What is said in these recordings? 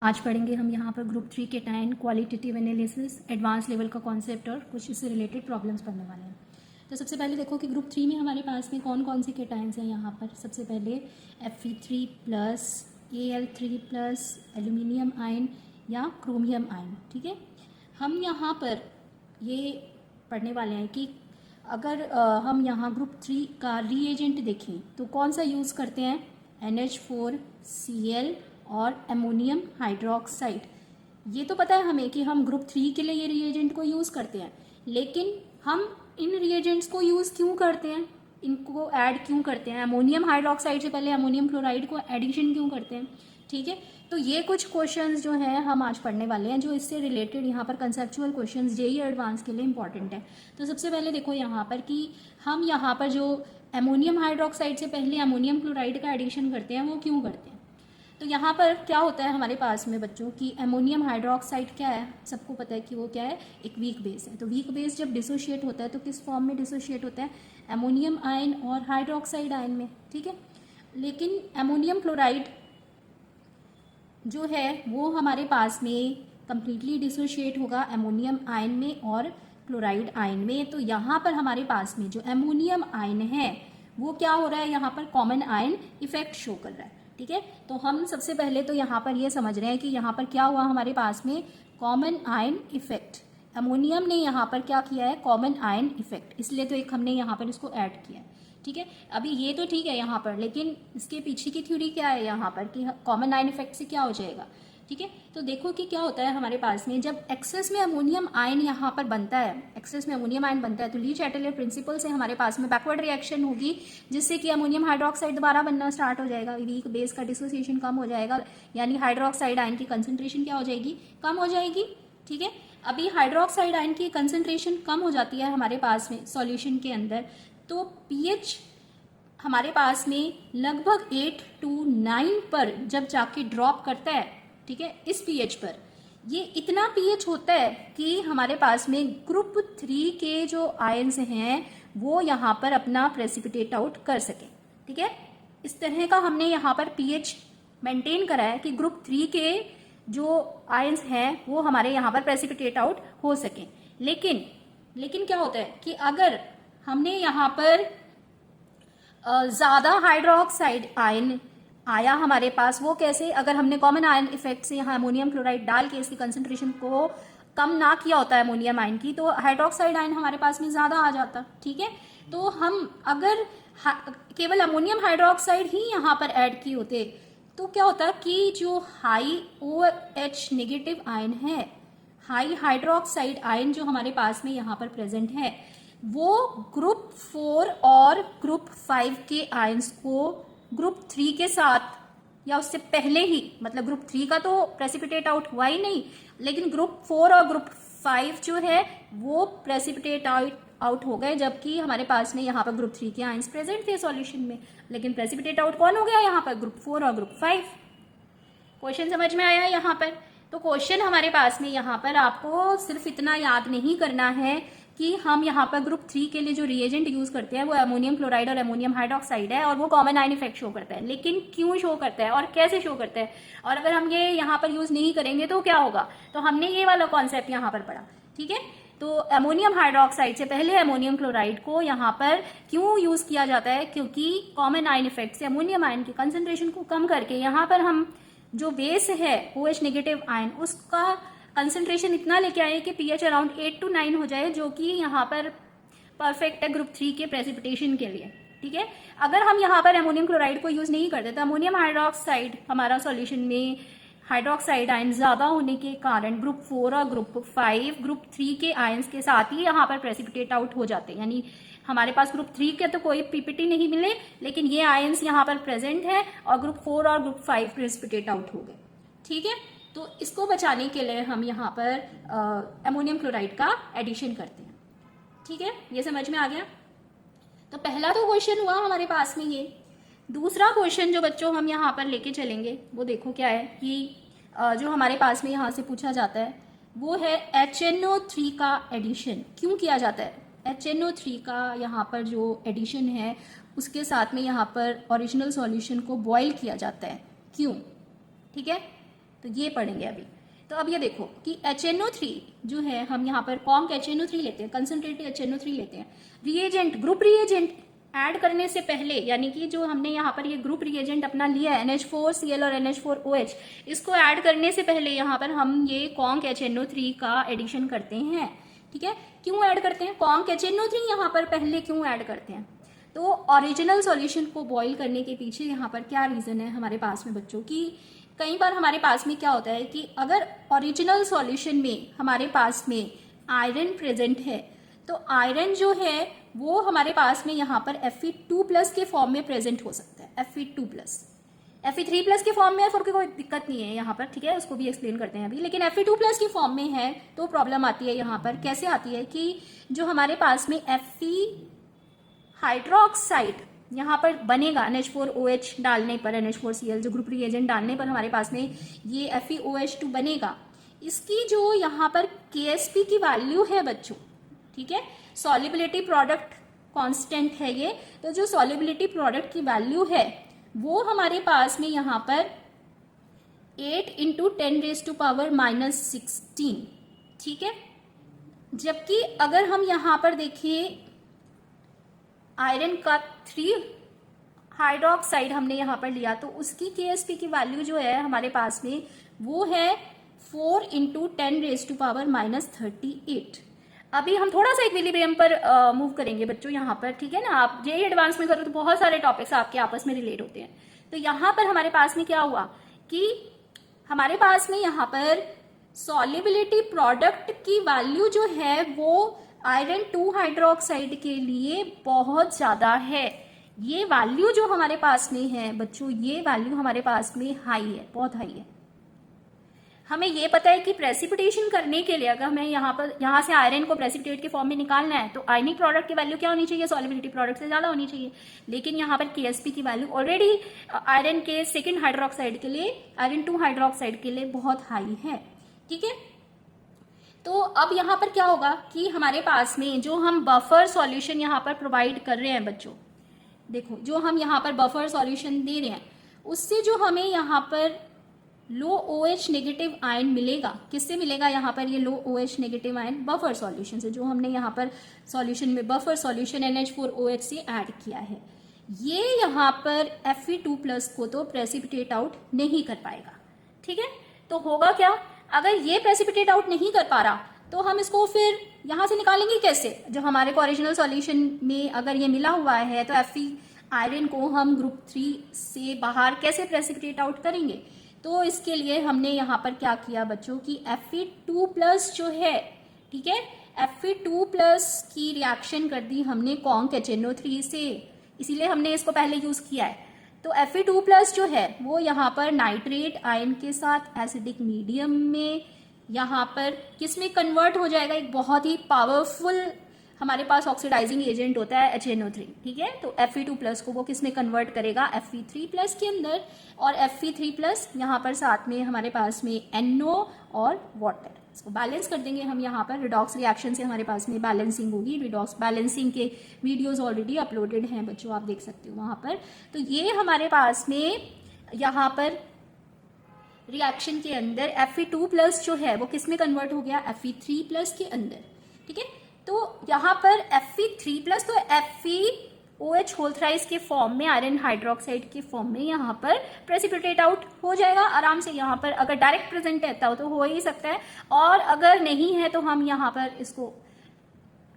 आज पढ़ेंगे हम यहाँ पर group 3 cation qualitative analysis advance level का कॉन्सेप्ट और कुछ इससे रिलेटेड प्रॉब्लम्स पढ़ने वाले हैं। तो सबसे पहले देखो कि ग्रुप 3 में हमारे पास में कौन कौन से केटायंस हैं। यहाँ पर सबसे पहले Fe3 plus, Al3 plus, aluminium ion या क्रोमियम आयन। ठीक है, हम यहाँ पर ये पढ़ने वाले हैं कि अगर हम यहाँ ग्रुप 3 का रीएजेंट देखें तो कौन सा यूज़ करते हैं, NH4Cl और एमोनियम हाइड्रोक्साइड। ये तो पता है हमें कि हम ग्रुप 3 के लिए ये रिएजेंट को यूज़ करते हैं, लेकिन हम इन रिएजेंट्स को यूज़ क्यों करते हैं, इनको ऐड क्यों करते हैं, अमोनियम हाइड्रोक्साइड से पहले अमोनियम क्लोराइड को एडिशन क्यों करते हैं। ठीक है, तो ये कुछ क्वेश्चंस जो हैं हम आज पढ़ने वाले हैं, जो इससे रिलेटेड यहाँ पर कंसेप्चुअल क्वेश्चंस जेईई एडवांस के लिए इंपॉर्टेंट है। तो सबसे पहले देखो यहाँ पर कि हम यहाँ पर जो अमोनियम हाइड्रोक्साइड से पहले अमोनियम क्लोराइड का एडिशन करते हैं वो क्यों करते हैं। तो यहाँ पर क्या होता है हमारे पास में बच्चों की अमोनियम हाइड्रोक्साइड क्या है, सबको पता है कि वो क्या है, एक वीक बेस है। तो वीक बेस जब डिसोशिएट होता है तो किस फॉर्म में डिसोशिएट होता है, अमोनियम आयन और हाइड्रोक्साइड आयन में। ठीक है, लेकिन अमोनियम क्लोराइड जो है वो हमारे पास में कंप्लीटली डिसोशिएट होगा अमोनियम आयन में और क्लोराइड आयन में। तो यहाँ पर हमारे पास में जो अमोनियम आयन है वो क्या हो रहा है, यहाँ पर कॉमन आयन इफेक्ट शो कर रहा है। ठीक है, तो हम सबसे पहले तो यहाँ पर ये समझ रहे हैं कि यहाँ पर क्या हुआ हमारे पास में, कॉमन आयन इफेक्ट। अमोनियम ने यहाँ पर क्या किया है, कॉमन आयन इफेक्ट, इसलिए तो एक हमने यहाँ पर इसको ऐड किया है। ठीक है, अभी ये तो ठीक है यहाँ पर, लेकिन इसके पीछे की थ्योरी क्या है यहाँ पर कि कॉमन आयन इफेक्ट से क्या हो जाएगा। ठीक है, तो देखो कि क्या होता है हमारे पास में, जब एक्सेस में अमोनियम आयन यहाँ पर बनता है, एक्सेस में अमोनियम आयन बनता है तो ली चैटलियर प्रिंसिपल से हमारे पास में बैकवर्ड रिएक्शन होगी, जिससे कि अमोनियम हाइड्रोक्साइड दोबारा बनना स्टार्ट हो जाएगा, वीक बेस का डिसोसिएशन कम हो जाएगा, यानी हाइड्रोक्साइड आयन की कंसंट्रेशन क्या हो जाएगी, कम हो जाएगी। ठीक है, अभी हाइड्रोक्साइड आयन की कंसंट्रेशन कम हो जाती है हमारे पास में सॉल्यूशन के अंदर, तो पीएच हमारे पास में लगभग 8 to 9 पर जब जाके ड्रॉप करता है। ठीक है, इस पीएच पर ये इतना पीएच होता है कि हमारे पास में ग्रुप 3 के जो आयंस हैं वो यहाँ पर अपना प्रेसिपिटेट आउट कर सकें। ठीक है, इस तरह का हमने यहाँ पर पीएच मेंटेन करा है कि ग्रुप 3 के जो आयंस हैं वो हमारे यहाँ पर प्रेसिपिटेट आउट हो सकें। लेकिन क्या होता है कि अगर हमने यहाँ पर ज़्यादा हाइड्रोक्साइड आयन आया हमारे पास, वो कैसे, अगर हमने कॉमन आयन इफेक्ट से यहाँ अमोनियम क्लोराइड डाल के इसकी कंसंट्रेशन को कम ना किया होता है अमोनियम आयन की, तो हाइड्रोक्साइड आयन हमारे पास में ज़्यादा आ जाता। ठीक है, तो हम अगर केवल अमोनियम हाइड्रोक्साइड ही यहाँ पर ऐड किए होते तो क्या होता कि जो हाई OH नेगेटिव आयन है, हाई हाइड्रोक्साइड आयन जो हमारे पास में यहाँ पर प्रेजेंट है, वो ग्रुप 4 और ग्रुप 5 के आयंस को ग्रुप 3 के साथ या उससे पहले ही, मतलब ग्रुप 3 का तो प्रेसिपिटेट आउट हुआ ही नहीं, लेकिन ग्रुप 4 और ग्रुप 5 जो है वो प्रेसिपिटेट आउट हो गए, जबकि हमारे पास में यहाँ पर ग्रुप 3 के आयंस प्रेजेंट थे सॉल्यूशन में, लेकिन प्रेसिपिटेट आउट कौन हो गया यहाँ पर, ग्रुप 4 और ग्रुप 5। क्वेश्चन समझ में आया यहाँ पर। तो क्वेश्चन हमारे पास में यहाँ पर आपको सिर्फ इतना याद नहीं करना है कि हम यहाँ पर ग्रुप 3 के लिए जो रिएजेंट यूज करते हैं वो अमोनियम क्लोराइड और अमोनियम हाइड्रोक्साइड है और वो कॉमन आयन इफेक्ट शो करता है, लेकिन क्यों शो करता है और कैसे शो करता है, और अगर हम ये यहाँ पर यूज नहीं करेंगे तो क्या होगा। तो हमने ये वाला कॉन्सेप्ट यहाँ पर पढ़ा। ठीक है, तो अमोनियम हाइड्रोक्साइड से पहले अमोनियम क्लोराइड को यहाँ पर क्यों यूज किया जाता है, क्योंकि कॉमन आयन इफेक्ट से अमोनियम आयन की कंसंट्रेशन को कम करके यहाँ पर हम जो बेस है OH नेगेटिव आयन उसका कंसंट्रेशन इतना लेके आए कि पीएच अराउंड 8 to 9 हो जाए, जो कि यहाँ पर परफेक्ट है ग्रुप 3 के प्रेसिपिटेशन के लिए। ठीक है, अगर हम यहाँ पर अमोनियम क्लोराइड को यूज नहीं करते तो अमोनियम हाइड्रोक्साइड हमारा सॉल्यूशन में हाइड्रोक्साइड आयन ज्यादा होने के कारण ग्रुप 4 और ग्रुप 5 ग्रुप 3 के आयंस के साथ ही यहाँ पर प्रेसिपिटेट आउट हो जाते हैं, यानी हमारे पास ग्रुप 3 के तो कोई पीपीटी नहीं मिले, लेकिन ये आयंस यहाँ पर प्रेजेंट है और ग्रुप 4 और ग्रुप 5 प्रेसिपिटेट आउट हो गए। ठीक है, तो इसको बचाने के लिए हम यहाँ पर अमोनियम क्लोराइड का एडिशन करते हैं। ठीक है, ये समझ में आ गया। तो पहला तो क्वेश्चन हुआ हमारे पास में ये। दूसरा क्वेश्चन जो बच्चों हम यहाँ पर लेके चलेंगे वो देखो क्या है कि जो हमारे पास में यहाँ से पूछा जाता है वो है HNO3 का एडिशन क्यों किया जाता है। HNO3 का यहाँ पर जो एडिशन है उसके साथ में यहाँ पर ओरिजिनल सॉल्यूशन को बॉयल किया जाता है, क्यों। ठीक है, तो ये पढ़ेंगे अभी। तो अब ये देखो कि HNO3 जो है, हम यहाँ पर कॉन्क HNO3 लेते हैं, कंसनट्रेटेड HNO3 लेते हैं, रिएजेंट ग्रुप रिएजेंट ऐड करने से पहले, यानी कि जो हमने यहाँ पर ये ग्रुप रिएजेंट अपना लिया है NH4Cl और NH4OH, इसको ऐड करने से पहले यहाँ पर हम ये कॉन्क HNO3 का एडिशन करते हैं। ठीक है, क्यों ऐड करते हैं कॉन्क HNO3 यहाँ पर पहले क्यों ऐड करते हैं? तो ओरिजिनल सॉल्यूशन को बॉईल करने के पीछे यहाँ पर क्या रीज़न है हमारे पास में बच्चों की, कई बार हमारे पास में क्या होता है कि अगर ओरिजिनल सॉल्यूशन में हमारे पास में आयरन प्रेजेंट है, तो आयरन जो है वो हमारे पास में यहाँ पर Fe2+ के फॉर्म में प्रेजेंट हो सकता है, Fe2+। Fe3+ के फॉर्म में है फिर कोई दिक्कत नहीं है यहाँ पर, ठीक है, उसको भी एक्सप्लेन करते हैं अभी। लेकिन Fe2+ के फॉर्म में है तो प्रॉब्लम आती है यहाँ पर। कैसे आती है कि जो हमारे पास में Fe हाइड्रोक्साइड यहाँ पर बनेगा NH4OH डालने पर, NH4Cl जो ग्रुप रिएजेंट डालने पर हमारे पास में ये FeOH2 बनेगा। इसकी जो यहाँ पर Ksp की वैल्यू है बच्चों, ठीक है, सॉल्युबिलिटी प्रोडक्ट कांस्टेंट है ये, तो जो सॉल्युबिलिटी प्रोडक्ट की वैल्यू है वो हमारे पास में यहाँ पर 8 × 10⁻⁻16, ठीक है। जबकि अगर हम यहाँ पर देखिए आयरन का 3 हाइड्रोक्साइड हमने यहाँ पर लिया तो उसकी Ksp की वैल्यू जो है हमारे पास में वो है 4 × 10⁻⁻38। अभी हम थोड़ा सा इक्विलिब्रियम पर मूव करेंगे बच्चों यहाँ पर, ठीक है ना। आप जेईई एडवांस में करो तो बहुत सारे टॉपिक्स आपके आपस में रिलेट होते हैं। तो यहाँ पर हमारे पास में क्या हुआ कि हमारे पास में यहाँ पर सॉल्युबिलिटी प्रोडक्ट की वैल्यू जो है वो आयरन 2 हाइड्रोक्साइड के लिए बहुत ज़्यादा है। ये वैल्यू जो हमारे पास में है बच्चों, ये वैल्यू हमारे पास में हाई है, बहुत हाई है। हमें ये पता है कि प्रेसिपिटेशन करने के लिए अगर हमें यहाँ से आयरन को प्रेसिपिटेट के फॉर्म में निकालना है तो आयनिक प्रोडक्ट की वैल्यू क्या होनी चाहिए, सॉल्युबिलिटी प्रोडक्ट से ज़्यादा होनी चाहिए। लेकिन यहाँ पर Ksp की वैल्यू ऑलरेडी आयरन के 2 हाइड्रोक्साइड के लिए, आयरन 2 हाइड्रोक्साइड के लिए बहुत हाई है, ठीक है। तो अब यहाँ पर क्या होगा कि हमारे पास में जो हम बफर सॉल्यूशन यहाँ पर प्रोवाइड कर रहे हैं बच्चों, देखो जो हम यहाँ पर बफर सॉल्यूशन दे रहे हैं उससे जो हमें यहाँ पर लो OH नेगेटिव आयन मिलेगा, किससे मिलेगा यहाँ पर ये लो OH negative ion, buffer solution से, जो हमने यहाँ पर सॉल्यूशन में बफर सॉल्यूशन NH4OH से ऐड किया है। ये यहाँ पर Fe2+ को तो प्रेसिपिटेट आउट नहीं कर पाएगा, ठीक है। तो होगा क्या, अगर ये प्रेसिपिटेट आउट नहीं कर पा रहा तो हम इसको फिर यहाँ से निकालेंगे कैसे? जो हमारे को ओरिजिनल सॉल्यूशन में अगर ये मिला हुआ है तो Fe आयरन को हम ग्रुप 3 से बाहर कैसे प्रेसिपिटेट आउट करेंगे? तो इसके लिए हमने यहाँ पर क्या किया बच्चों कि Fe2+ जो है, ठीक है, Fe2+ की रिएक्शन कर दी हमने कॉन्क HNO3 से, इसीलिए हमने इसको पहले यूज किया है। तो Fe2+ जो है वो यहाँ पर नाइट्रेट आयन के साथ एसिडिक मीडियम में यहाँ पर किसमें कन्वर्ट हो जाएगा, एक बहुत ही पावरफुल हमारे पास ऑक्सीडाइजिंग एजेंट होता है HNO3, ठीक है। तो Fe2+ को वो किस में कन्वर्ट करेगा, Fe3+ के अंदर, और Fe3+ यहाँ पर साथ में हमारे पास में NO और वाटर, इसको बैलेंस कर देंगे हम। यहाँ पर रिडॉक्स रिएक्शन से हमारे पास में बैलेंसिंग होगी। रिडॉक्स बैलेंसिंग के वीडियोस ऑलरेडी अपलोडेड हैं बच्चों, आप देख सकते हो वहाँ पर। तो ये हमारे पास में यहाँ पर रिएक्शन के अंदर Fe2+ जो है वो किस में कन्वर्ट हो गया, Fe3+ के अंदर, ठीक है। तो यहाँ पर Fe3+ तो FeOH होल थ्राइस के फॉर्म में, आयरन हाइड्रोक्साइड के फॉर्म में यहाँ पर प्रेसिपिटेट आउट हो जाएगा आराम से। यहाँ पर अगर डायरेक्ट प्रेजेंट है तो हो ही सकता है, और अगर नहीं है तो हम यहाँ पर इसको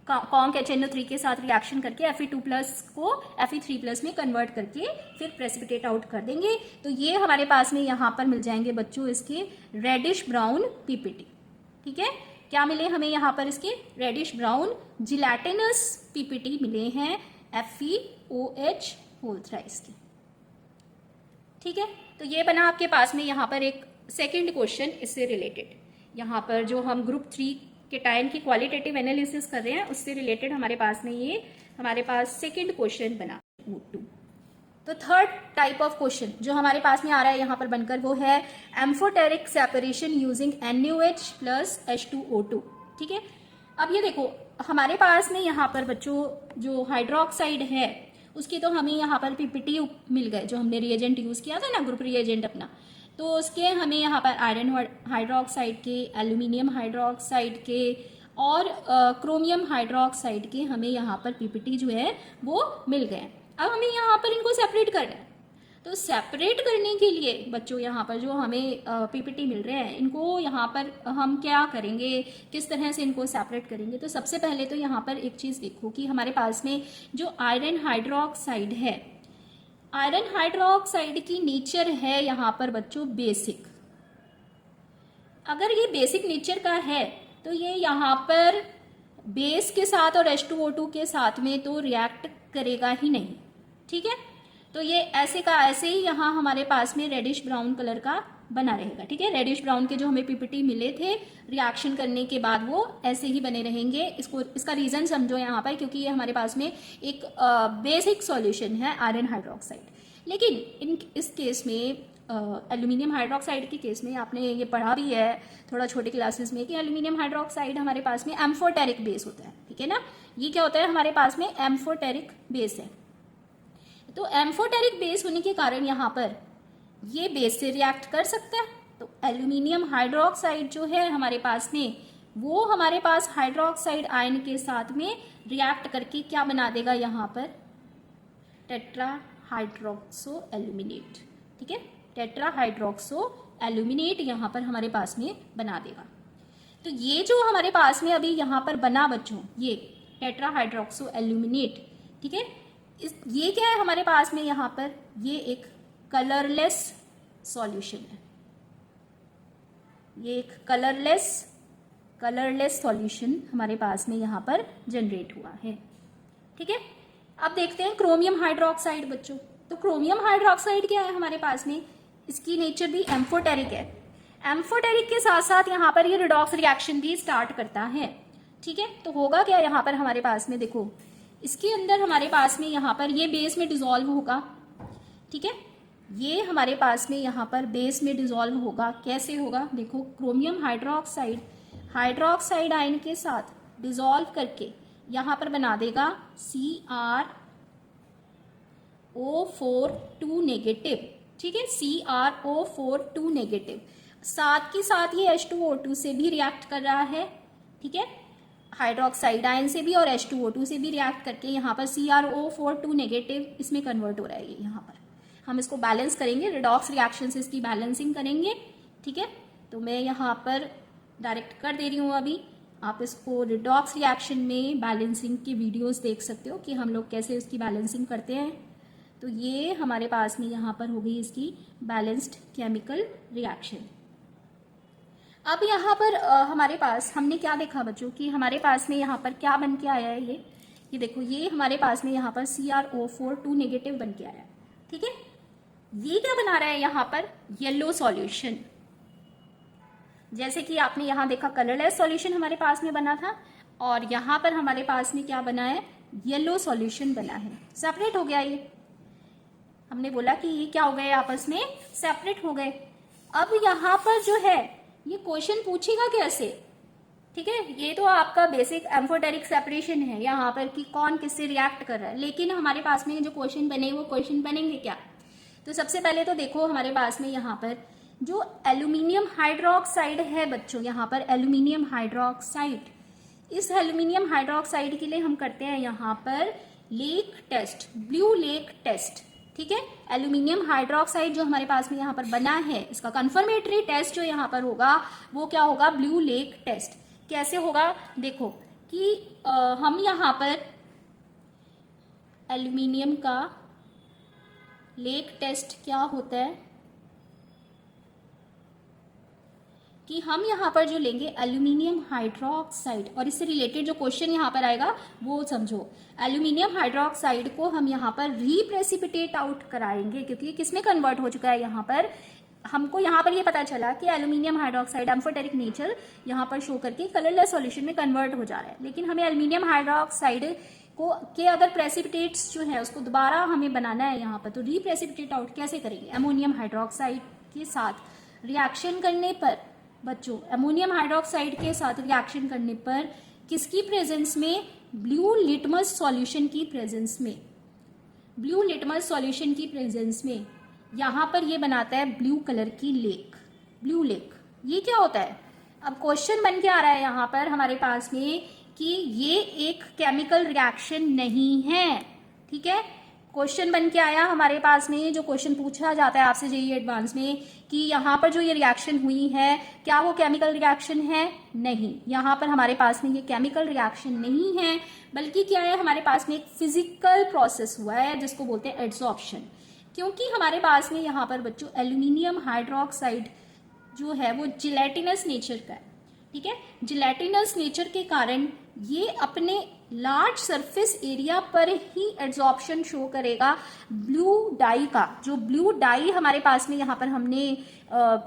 कॉन्क HNO3 के साथ रिएक्शन करके Fe2+ को Fe3+ में कन्वर्ट करके फिर प्रेसिपिटेट आउट कर देंगे। तो ये हमारे पास में यहाँ पर मिल जाएंगे बच्चों इसके रेडिश ब्राउन PPT, ठीक है। क्या मिले हमें यहाँ पर इसके रेडिश ब्राउन जिलेटिनस PPT मिले हैं FeOH होल थ्राइस के, ठीक है। तो ये बना आपके पास में यहाँ पर एक सेकंड क्वेश्चन इससे रिलेटेड। यहाँ पर जो हम ग्रुप 3 केटायन की क्वालिटेटिव एनालिसिस कर रहे हैं उससे रिलेटेड हमारे पास में ये हमारे पास सेकंड क्वेश्चन बना O2। तो थर्ड टाइप ऑफ क्वेश्चन जो हमारे पास में आ रहा है यहाँ पर बनकर वो है amphoteric separation using NaOH plus H2O2, ठीक है। अब ये देखो हमारे पास में यहाँ पर बच्चों जो हाइड्रोक्साइड है उसकी तो हमें यहाँ पर PPT मिल गए, जो हमने रिएजेंट यूज किया था ना, ग्रुप रिएजेंट अपना। तो उसके हमें यहाँ पर आयरन हाइड्रोक्साइड के, एल्यूमिनियम हाइड्रोक्साइड के और क्रोमियम हाइड्रोक्साइड के हमें यहाँ पर पीपीटी जो है वो मिल गए। अब हमें यहाँ पर इनको सेपरेट करना है। तो सेपरेट करने के लिए बच्चों यहाँ पर जो हमें पीपीटी मिल रहे हैं, इनको यहाँ पर हम क्या करेंगे, किस तरह से इनको सेपरेट करेंगे। तो सबसे पहले तो यहाँ पर एक चीज़ देखो कि हमारे पास में जो आयरन हाइड्रोक्साइड है, आयरन हाइड्रोक्साइड की नेचर है यहाँ पर बच्चों बेसिक। अगर ये बेसिक नेचर का है तो ये यहाँ पर बेस के साथ और H2O2 के साथ में तो रिएक्ट करेगा ही नहीं, ठीक है। तो ये ऐसे का ऐसे ही यहाँ हमारे पास में रेडिश ब्राउन कलर का बना रहेगा, ठीक है। रेडिश ब्राउन के जो हमें पीपीटी मिले थे रिएक्शन करने के बाद वो ऐसे ही बने रहेंगे। इसका रीज़न समझो यहाँ पर, क्योंकि ये हमारे पास में एक बेसिक सॉल्यूशन है आयरन हाइड्रोक्साइड। लेकिन इस केस में एल्यूमिनियम हाइड्रोक्साइड के केस में आपने ये पढ़ा भी है थोड़ा छोटे क्लासेस में कि एल्यूमिनियम हाइड्रोक्साइड हमारे पास में एम्फोटेरिक बेस होता है, ठीक है ना। ये क्या होता है, हमारे पास में एम्फोटेरिक बेस है। तो एम्फोटेरिक बेस होने के कारण यहाँ पर ये बेस से रिएक्ट कर सकता है। तो एल्यूमिनियम हाइड्रोक्साइड जो है हमारे पास में, वो हमारे पास हाइड्रोक्साइड आयन के साथ में रिएक्ट करके क्या बना देगा यहाँ पर, टेट्रा हाइड्रोक्सो एल्यूमिनेट, ठीक है। टेट्रा हाइड्रोक्सो एल्यूमिनेट यहाँ पर हमारे पास में बना देगा। तो ये जो हमारे पास में अभी यहाँ पर बना बच्चों, ये टेट्रा हाइड्रोक्सो एल्यूमिनेट, ठीक है। ये क्या है हमारे पास में यहाँ पर, ये एक कलरलेस सॉल्यूशन है। ये एक कलरलेस सॉल्यूशन हमारे पास में यहाँ पर जनरेट हुआ है, ठीक है। अब देखते हैं क्रोमियम हाइड्रोक्साइड बच्चों। तो क्रोमियम हाइड्रोक्साइड क्या है हमारे पास में, इसकी नेचर भी एम्फोटेरिक है। एम्फोटेरिक के साथ साथ यहाँ पर ये रिडॉक्स रिएक्शन भी स्टार्ट करता है, ठीक है। तो होगा क्या यहाँ पर हमारे पास में, देखो इसके अंदर हमारे पास में यहाँ पर ये बेस में डिसॉल्व होगा, ठीक है। ये हमारे पास में यहाँ पर बेस में डिसॉल्व होगा। कैसे होगा, देखो क्रोमियम हाइड्रोक्साइड आयन के साथ डिसॉल्व करके यहाँ पर बना देगा CrO4 नेगेटिव, ठीक है। CrO4 नेगेटिव, साथ के साथ ये H2O2 से भी रिएक्ट कर रहा है, ठीक है। हाइड्रोक्साइड आयन से भी और H2O2 से भी रिएक्ट करके यहाँ पर CrO4 नेगेटिव इसमें कन्वर्ट हो रहा है। ये यहाँ पर हम इसको बैलेंस करेंगे, रिडॉक्स रिएक्शन से इसकी बैलेंसिंग करेंगे, ठीक है। तो मैं यहाँ पर डायरेक्ट कर दे रही हूँ अभी। आप इसको रिडॉक्स रिएक्शन में बैलेंसिंग की वीडियोस देख सकते हो कि हम लोग कैसे इसकी बैलेंसिंग करते हैं। तो ये हमारे पास में यहाँ पर हो गई इसकी बैलेंस्ड केमिकल रिएक्शन। अब यहाँ पर हमारे पास हमने क्या देखा बच्चों कि हमारे पास में यहाँ पर क्या बन के आया है, ये देखो, ये हमारे पास में यहाँ पर CrO4 नेगेटिव बन के आया है, ठीक है। ये क्या बना रहा है यहाँ पर, येलो सॉल्यूशन। जैसे कि आपने यहाँ देखा कलरलेस सॉल्यूशन हमारे पास में बना था, और यहाँ पर हमारे पास में क्या बना है, येलो सॉल्यूशन बना है। सेपरेट हो गया, ये हमने बोला कि ये क्या हो गए, आपस में सेपरेट हो गए। अब यहाँ पर जो है ये क्वेश्चन पूछेगा कैसे, ठीक है। ये तो आपका बेसिक एम्फोटेरिक सेपरेशन है यहाँ पर कि कौन किससे रिएक्ट कर रहा है, लेकिन हमारे पास में जो क्वेश्चन बने वो क्वेश्चन बनेंगे क्या। तो सबसे पहले तो देखो हमारे पास में यहाँ पर जो एल्यूमिनियम हाइड्रोक्साइड है बच्चों, यहाँ पर एल्यूमिनियम हाइड्रोक्साइड, इस एल्यूमिनियम हाइड्रोक्साइड के लिए हम करते हैं यहाँ पर lake test, blue lake test, ठीक है। एल्यूमिनियम हाइड्रोक्साइड जो हमारे पास में यहाँ पर बना है, इसका कंफर्मेटरी टेस्ट जो यहाँ पर होगा वो क्या होगा, ब्लू लेक टेस्ट। कैसे होगा, देखो कि हम यहाँ पर एल्यूमिनियम का लेक टेस्ट क्या होता है कि हम यहाँ पर जो लेंगे एल्यूमिनियम हाइड्रोक्साइड, और इससे रिलेटेड जो क्वेश्चन यहाँ पर आएगा वो समझो। एल्यूमिनियम हाइड्रोक्साइड को हम यहाँ पर रीप्रेसिपिटेट आउट कराएंगे, क्योंकि किसमें कन्वर्ट हो चुका है, यहाँ पर हमको यहाँ पर ये पता चला कि एल्यूमिनियम हाइड्रोक्साइड एम्फोटेरिक नेचर यहाँ पर शो करके कलरलेस सॉल्यूशन में कन्वर्ट हो जा रहा है। लेकिन हमें एल्यूमिनियम हाइड्रोक्साइड को के अगर प्रेसिपिटेट्स जो है उसको दोबारा हमें बनाना है यहाँ पर, तो रीप्रेसिपिटेट आउट कैसे करेंगे, अमोनियम हाइड्रोक्साइड के साथ रिएक्शन करने पर बच्चों, अमोनियम हाइड्रोक्साइड के साथ रिएक्शन करने पर किसकी प्रेजेंस में, ब्लू लिटमस सॉल्यूशन की प्रेजेंस में, ब्लू लिटमस सॉल्यूशन की प्रेजेंस में यहाँ पर ये बनाता है ब्लू कलर की लेक, ब्लू लेक। ये क्या होता है? अब क्वेश्चन बन के आ रहा है यहाँ पर हमारे पास में कि ये एक केमिकल रिएक्शन नहीं है, ठीक है। क्वेश्चन बन के आया हमारे पास में, जो क्वेश्चन पूछा जाता है आपसे जेईई एडवांस में कि यहाँ पर जो ये रिएक्शन हुई है क्या वो केमिकल रिएक्शन है? नहीं, यहाँ पर हमारे पास में ये केमिकल रिएक्शन नहीं है, बल्कि क्या है, हमारे पास में एक फिजिकल प्रोसेस हुआ है जिसको बोलते हैं एड्सॉर्प्शन। क्योंकि हमारे पास में यहाँ पर बच्चों एल्यूमिनियम हाइड्रोक्साइड जो है वो जिलेटिनस नेचर का है, ठीक है। जिलेटिनस नेचर के कारण ये अपने लार्ज सरफेस एरिया पर ही एड्सॉर्प्शन शो करेगा ब्लू डाई का। जो ब्लू डाई हमारे पास में यहाँ पर हमने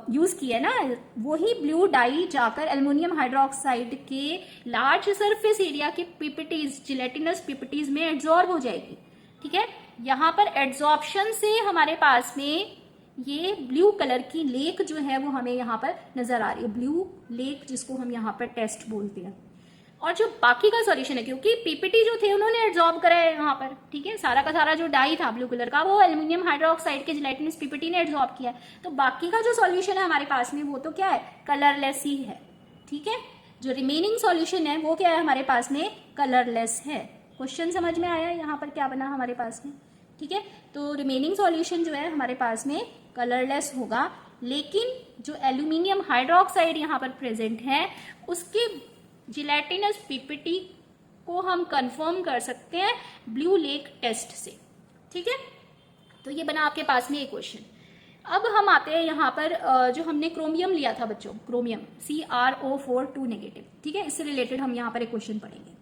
यूज किया है ना, वही ब्लू डाई जाकर एल्युमिनियम हाइड्रोक्साइड के लार्ज सरफेस एरिया के पीपीटीज, जिलेटिनस पीपीटीज में एड्सॉर्ब हो जाएगी, ठीक है। यहाँ पर एड्सॉर्प्शन से हमारे पास में ये ब्लू कलर की लेक जो है वो हमें यहाँ पर नजर आ रही है, ब्लू लेक जिसको हम यहाँ पर टेस्ट बोलते हैं। और जो बाकी का सॉल्यूशन है, क्योंकि पीपीटी जो थे उन्होंने एड्सॉर्ब करा है यहाँ पर, ठीक है, सारा का सारा जो डाई था ब्लू कलर का वो एल्युमिनियम हाइड्रोक्साइड के जिलेटिनस पीपीटी ने एड्सॉर्ब किया है। तो बाकी का जो सॉल्यूशन है हमारे पास में वो तो क्या है, कलरलेस ही है, ठीक है। जो रिमेनिंग सॉल्यूशन है वो क्या है, हमारे पास में कलरलेस है। क्वेश्चन समझ में आया यहाँ पर क्या बना हमारे पास में, ठीक है। तो रिमेनिंग सॉल्यूशन जो है हमारे पास में कलरलेस होगा, लेकिन जो एल्यूमिनियम हाइड्रोक्साइड यहाँ पर प्रेजेंट है उसके जिलेटिनस पीपीटी को हम कंफर्म कर सकते हैं ब्लू लेक टेस्ट से, ठीक है। तो ये बना आपके पास में एक क्वेश्चन। अब हम आते हैं यहाँ पर जो हमने क्रोमियम लिया था बच्चों, क्रोमियम CrO4 नेगेटिव, ठीक है, इससे रिलेटेड हम यहाँ पर एक क्वेश्चन पढ़ेंगे।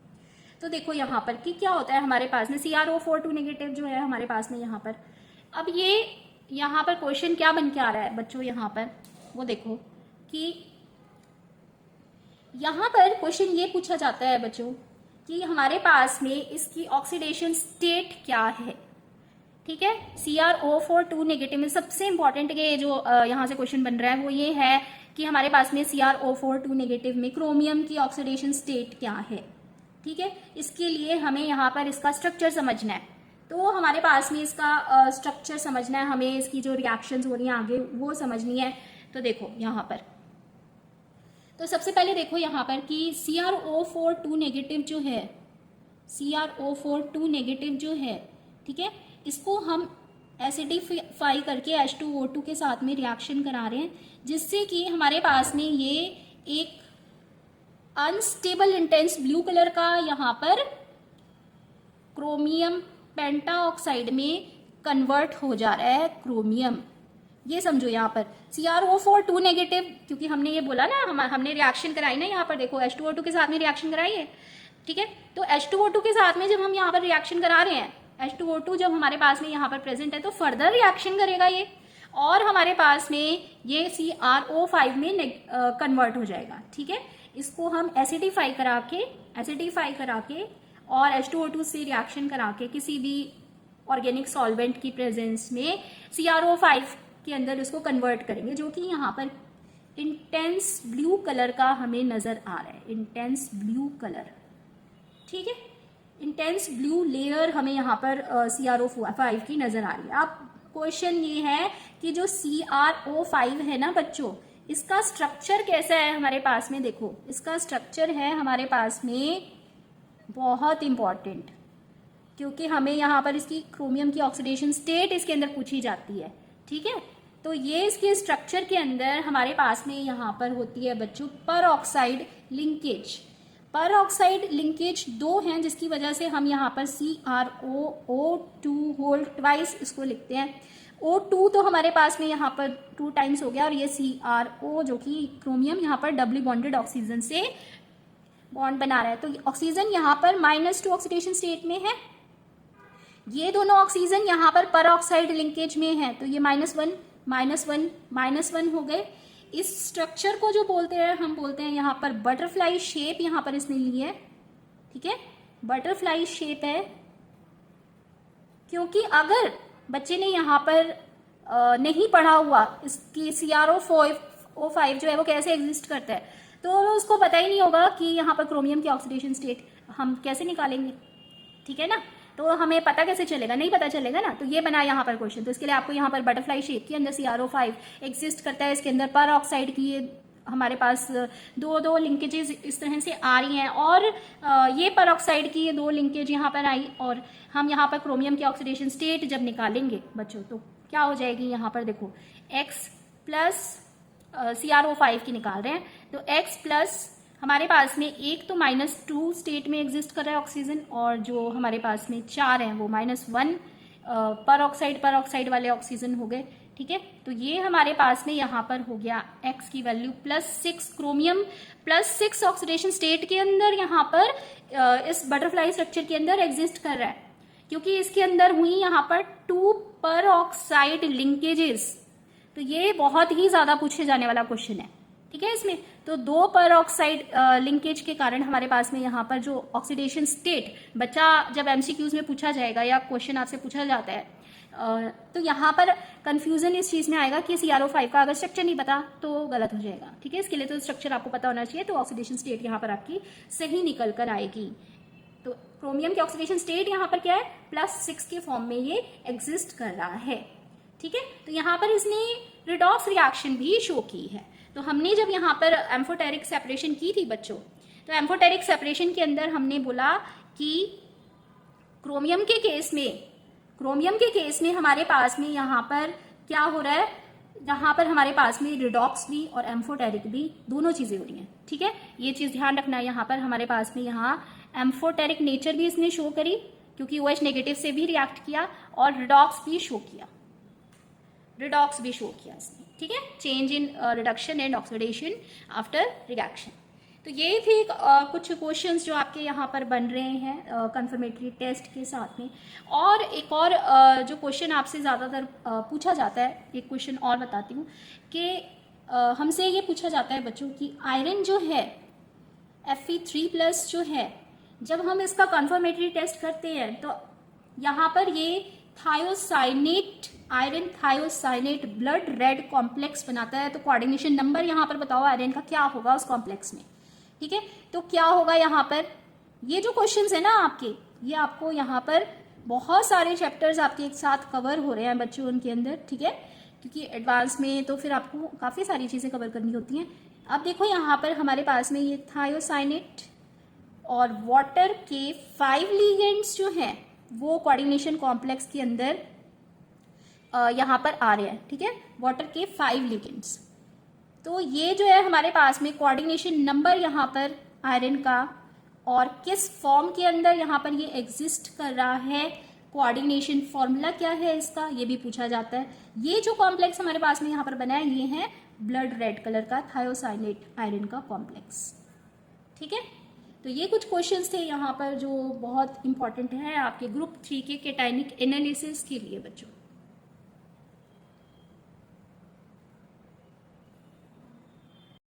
तो देखो यहाँ पर कि क्या होता है हमारे पास में CrO4 नेगेटिव जो है हमारे पास में यहाँ पर। अब ये यहाँ पर क्वेश्चन क्या बन के आ रहा है बच्चों, यहाँ पर वो देखो कि यहाँ पर क्वेश्चन ये पूछा जाता है बच्चों कि हमारे पास में इसकी ऑक्सीडेशन स्टेट क्या है, ठीक है। CrO4 नेगेटिव में सबसे इंपॉर्टेंट ये जो यहाँ से क्वेश्चन बन रहा है वो ये है कि हमारे पास में CrO4 नेगेटिव में क्रोमियम की ऑक्सीडेशन स्टेट क्या है, ठीक है। इसके लिए हमें यहाँ पर इसका स्ट्रक्चर समझना है। तो हमारे पास में इसका स्ट्रक्चर समझना है, हमें इसकी जो रिएक्शंस हो रही हैं आगे वो समझनी है। तो देखो यहाँ पर, तो सबसे पहले देखो यहाँ पर कि CrO4 नेगेटिव जो है, CrO4 नेगेटिव जो है, ठीक है, इसको हम एसिडिफाई करके H2O2 के साथ में रिएक्शन करा रहे हैं, जिससे कि हमारे पास में ये एक अनस्टेबल इंटेंस ब्लू कलर का यहाँ पर क्रोमियम पेंटाऑक्साइड में कन्वर्ट हो जा रहा है क्रोमियम। ये समझो यहाँ पर CrO4 नेगेटिव, क्योंकि हमने ये बोला ना हमने रिएक्शन कराई ना, यहाँ पर देखो H2O2 के साथ में रिएक्शन कराई है, ठीक है। तो H2O2 के साथ में जब हम यहाँ पर रिएक्शन करा रहे हैं, H2O2 जब हमारे पास में यहाँ पर प्रेजेंट है तो फर्दर रिएक्शन करेगा ये, और हमारे पास में ये CrO5 में कन्वर्ट हो जाएगा, ठीक है। इसको हम एसिडिफाई करा के और H2O2 से रिएक्शन करा के किसी भी ऑर्गेनिक सॉल्वेंट की प्रेजेंस में CrO5 के अंदर इसको कन्वर्ट करेंगे, जो कि यहाँ पर इंटेंस ब्लू कलर का हमें नजर आ रहा है, इंटेंस ब्लू कलर, ठीक है। इंटेंस ब्लू लेयर हमें यहाँ पर CrO5 की नजर आ रही है। अब क्वेश्चन ये है कि जो CrO5 है ना बच्चों, इसका स्ट्रक्चर कैसा है हमारे पास में, देखो इसका स्ट्रक्चर है हमारे पास में बहुत इंपॉर्टेंट, क्योंकि हमें यहाँ पर इसकी क्रोमियम की ऑक्सीडेशन स्टेट इसके अंदर पूछी जाती है, ठीक है। तो ये इसके स्ट्रक्चर के अंदर हमारे पास में यहाँ पर होती है बच्चों पर ऑक्साइड लिंकेज। पर ऑक्साइड लिंकेज 2 हैं, जिसकी वजह से हम यहाँ पर CrO2 होल ट्वाइस इसको लिखते हैं। O2 तो हमारे पास में यहाँ पर 2 टाइम्स हो गया, और ये CrO जो कि क्रोमियम यहाँ पर डबली बॉन्डेड ऑक्सीजन से बॉन्ड बना रहा है। तो ऑक्सीजन यहाँ पर -2 ऑक्सीडेशन स्टेट में है, ये दोनों ऑक्सीजन यहाँ पर ऑक्साइड लिंकेज में है, तो ये -1 हो गए। इस स्ट्रक्चर को जो बोलते हैं हम बोलते हैं यहाँ पर बटरफ्लाई शेप, यहाँ पर इसने ली है, ठीक है, बटरफ्लाई शेप है। क्योंकि अगर बच्चे ने यहाँ पर नहीं पढ़ा हुआ इसकी CrO5 जो है वो कैसे एग्जिस्ट करता है, तो उसको पता ही नहीं होगा कि यहाँ पर क्रोमियम की ऑक्सीडेशन स्टेट हम कैसे निकालेंगे, ठीक है ना। तो हमें पता कैसे चलेगा, नहीं पता चलेगा ना। तो ये बना यहाँ पर क्वेश्चन, तो इसके लिए आपको यहाँ पर बटरफ्लाई शेप के अंदर CrO5 एग्जिस्ट करता है, इसके अंदर पर ऑक्साइड की ये हमारे पास दो लिंकेजेस इस तरह से आ रही हैं, और ये पर ऑक्साइड की ये 2 लिंकेज यहाँ पर आई, और हम यहाँ पर क्रोमियम की ऑक्सीडेशन स्टेट जब निकालेंगे बच्चों तो क्या हो जाएगी, यहाँ पर देखो X प्लस CrO5 की निकाल रहे हैं, तो X प्लस हमारे पास में एक तो -2 स्टेट में एग्जिस्ट कर रहा है ऑक्सीजन, और जो हमारे पास में 4 हैं वो -1 पर ऑक्साइड वाले ऑक्सीजन हो गए, ठीक है। तो ये हमारे पास में यहाँ पर हो गया X की वैल्यू +6 क्रोमियम +6 ऑक्सीडेशन स्टेट के अंदर यहाँ पर इस बटरफ्लाई स्ट्रक्चर के अंदर एग्जिस्ट कर रहा है, क्योंकि इसके अंदर हुई यहाँ पर 2 पर ऑक्साइड लिंकेजेस। तो ये बहुत ही ज्यादा पूछे जाने वाला क्वेश्चन है, ठीक है। इसमें तो 2 पर ऑक्साइड लिंकेज के कारण हमारे पास में यहाँ पर जो ऑक्सीडेशन स्टेट, बच्चा जब MCQs में पूछा जाएगा या क्वेश्चन आपसे पूछा जाता है तो यहाँ पर कंफ्यूजन इस चीज में आएगा कि CrO5 का अगर स्ट्रक्चर नहीं पता तो गलत हो जाएगा, ठीक है। इसके लिए तो स्ट्रक्चर आपको पता होना चाहिए, तो ऑक्सीडेशन स्टेट यहाँ पर आपकी सही निकल कर आएगी। तो क्रोमियम की ऑक्सीडेशन स्टेट यहाँ पर क्या है, +6 के फॉर्म में ये एग्जिस्ट कर रहा है, ठीक है। तो यहाँ पर इसने रिडॉक्स रिएक्शन भी शो की है। तो हमने जब यहाँ पर एम्फोटेरिक सेपरेशन की थी बच्चों, तो एम्फोटेरिक सेपरेशन के अंदर हमने बोला कि क्रोमियम के केस में हमारे पास में यहाँ पर क्या हो रहा है, यहाँ पर हमारे पास में रिडॉक्स भी और एम्फोटेरिक भी दोनों चीजें हो रही हैं, ठीक है। ये चीज ध्यान रखना है, यहाँ पर हमारे पास में यहाँ एम्फोटेरिक नेचर भी इसने शो करी, क्योंकि OH नेगेटिव से भी रिएक्ट किया, और रिडॉक्स भी शो किया इसने, ठीक है। Change in reduction and oxidation after reaction. तो ये थे कुछ क्वेश्चंस जो आपके यहाँ पर बन रहे हैं कंफर्मेटरी टेस्ट के साथ में। और एक और जो क्वेश्चन आपसे ज़्यादातर पूछा जाता है, एक क्वेश्चन और बताती हूँ कि हमसे ये पूछा जाता है बच्चों की आयरन जो है Fe3+ जो है, जब हम इसका कंफर्मेटरी टेस्ट करते हैं तो यहाँ पर ये thiocyanate, iron thiocyanate blood red complex बनाता है। तो कोऑर्डिनेशन नंबर यहाँ पर बताओ आयरन का क्या होगा उस कॉम्प्लेक्स में, ठीक है। तो क्या होगा यहाँ पर, ये जो क्वेश्चंस है ना आपके, ये आपको यहाँ पर बहुत सारे चैप्टर्स आपके एक साथ कवर हो रहे हैं बच्चों उनके अंदर, ठीक है, क्योंकि एडवांस में तो फिर आपको काफ़ी सारी चीज़ें कवर करनी होती हैं। अब देखो यहाँ पर हमारे पास में ये थायोसाइनेट और वाटर के 5 लिगेंड्स जो हैं वो कोऑर्डिनेशन कॉम्प्लेक्स के अंदर यहाँ पर आ रहे हैं, ठीक है, वाटर के 5 लिगेंड्स। तो ये जो है हमारे पास में कोऑर्डिनेशन नंबर यहाँ पर आयरन का, और किस फॉर्म के अंदर यहाँ पर ये एग्जिस्ट कर रहा है, कोऑर्डिनेशन फॉर्मूला क्या है इसका, ये भी पूछा जाता है। ये जो कॉम्प्लेक्स हमारे पास में यहाँ पर बना है, ये है ब्लड रेड कलर का थायोसाइनेट आयरन का कॉम्प्लेक्स, ठीक है। तो ये कुछ क्वेश्चंस थे यहाँ पर जो बहुत इंपॉर्टेंट है आपके ग्रुप 3 के कैटायनिक एनालिसिस के लिए बच्चों।